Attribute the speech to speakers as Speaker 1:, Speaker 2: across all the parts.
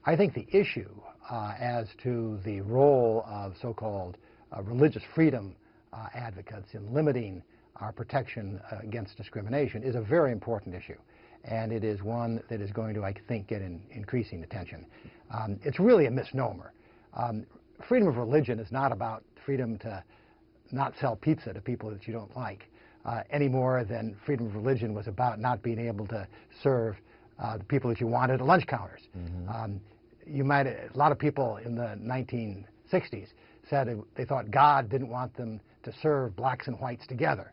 Speaker 1: I think the issue as to the role of so-called religious freedom advocates in limiting our protection against discrimination is a very important issue. And it is one that is going to, I think, get increasing attention. It's really a misnomer. Freedom of religion is not about freedom to not sell pizza to people that you don't like, any more than freedom of religion was about not being able to serve the people that you wanted at lunch counters. A lot of people in the 1960s said they thought God didn't want them to serve blacks and whites together.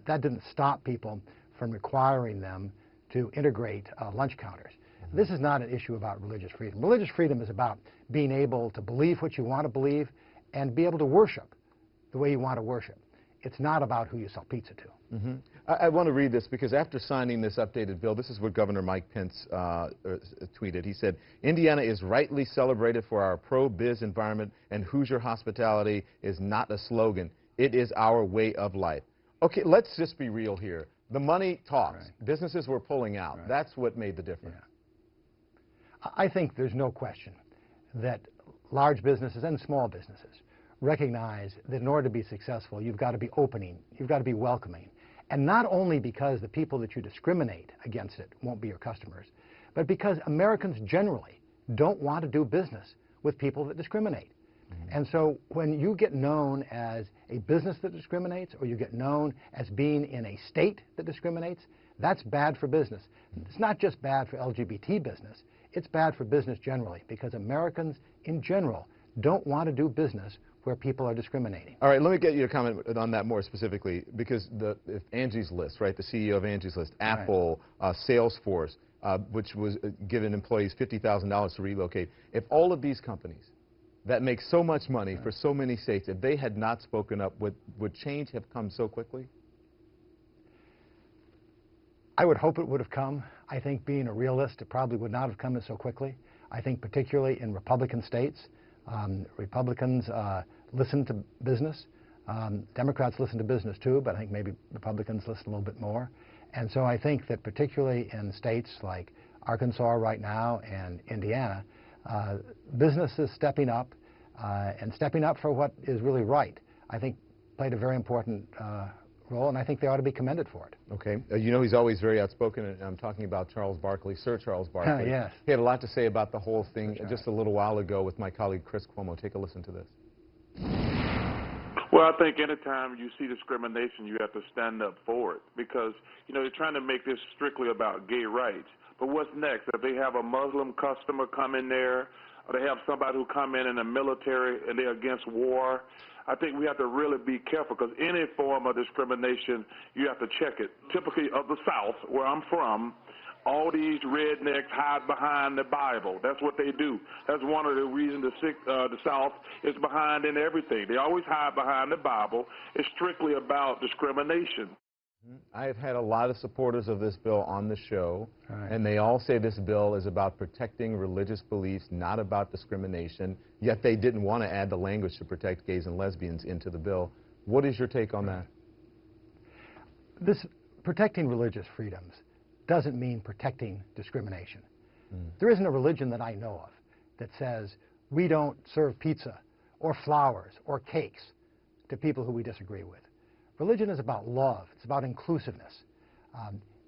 Speaker 1: That didn't stop people from requiring them to integrate lunch counters. This is not an issue about religious freedom. Religious freedom is about being able to believe what you want to believe and be able to worship the way you want to worship. It's not about who you sell pizza to.
Speaker 2: I want to read this because after signing this updated bill, this is what Governor Mike Pence tweeted. He said, "Indiana is rightly celebrated for our pro-biz environment, and Hoosier hospitality is not a slogan. It is our way of life." Okay, let's just be real here. The money talks. Right. Businesses were pulling out. Right. That's what made the difference.
Speaker 1: Yeah. I think there's no question that large businesses and small businesses recognize that in order to be successful, you've got to be opening, you've got to be welcoming. And not only because the people that you discriminate against it won't be your customers, but because Americans generally don't want to do business with people that discriminate. And so when you get known as a business that discriminates, or you get known as being in a state that discriminates, that's bad for business. It's not just bad for LGBT business, it's bad for business generally, because Americans in general don't want to do business where people are discriminating.
Speaker 2: All right, let me get you to comment on that more specifically, because if Angie's List, right, the CEO of Angie's List, Apple, right. Salesforce, which was giving employees $50,000 to relocate, if all of these companies that make so much money for so many states, if they had not spoken up, would change have come so quickly?
Speaker 1: I would hope it would have come. I think, being a realist, it probably would not have come so quickly. I think particularly in Republican states, Republicans listen to business. Democrats listen to business too, but I think maybe Republicans listen a little bit more. And so I think that particularly in states like Arkansas right now and Indiana, business is stepping up, and stepping up for what is really right, I think played a very important role, and I think they ought to be commended for it.
Speaker 2: Okay. You know, he's always very outspoken, and I'm talking about Charles Barkley, Sir Charles Barkley.
Speaker 1: Yes.
Speaker 2: He had a lot to say about the whole thing just a little while ago with my colleague Chris Cuomo. Take a listen to this.
Speaker 3: Well, I think anytime you see discrimination, you have to stand up for it, because, you know, they're trying to make this strictly about gay rights. But what's next? If they have a Muslim customer come in there, or they have somebody who come in the military and they're against war, I think we have to really be careful, because any form of discrimination, you have to check it. Typically of the South, where I'm from, all these rednecks hide behind the Bible. That's what they do. That's one of the reasons the South is behind in everything. They always hide behind the Bible. It's strictly about discrimination.
Speaker 2: I have had a lot of supporters of this bill on the show, and they all say this bill is about protecting religious beliefs, not about discrimination, yet they didn't want to add the language to protect gays and lesbians into the bill. What is your take on that?
Speaker 1: This protecting religious freedoms doesn't mean protecting discrimination. There isn't a religion that I know of that says we don't serve pizza or flowers or cakes to people who we disagree with. Religion is about love. It's about inclusiveness.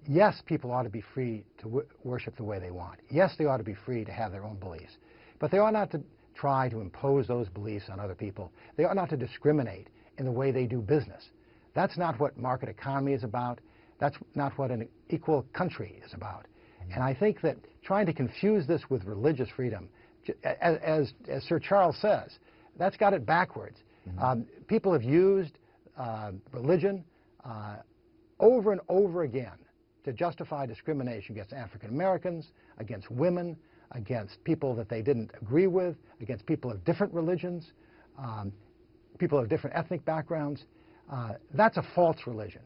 Speaker 1: Yes, people ought to be free to worship the way they want. Yes, they ought to be free to have their own beliefs. But they ought not to try to impose those beliefs on other people. They ought not to discriminate in the way they do business. That's not what market economy is about. That's not what an equal country is about. And I think that trying to confuse this with religious freedom, as Sir Charles says, that's got it backwards. People have used religion over and over again to justify discrimination against African Americans, against women, against people that they didn't agree with, against people of different religions, people of different ethnic backgrounds. That's a false religion.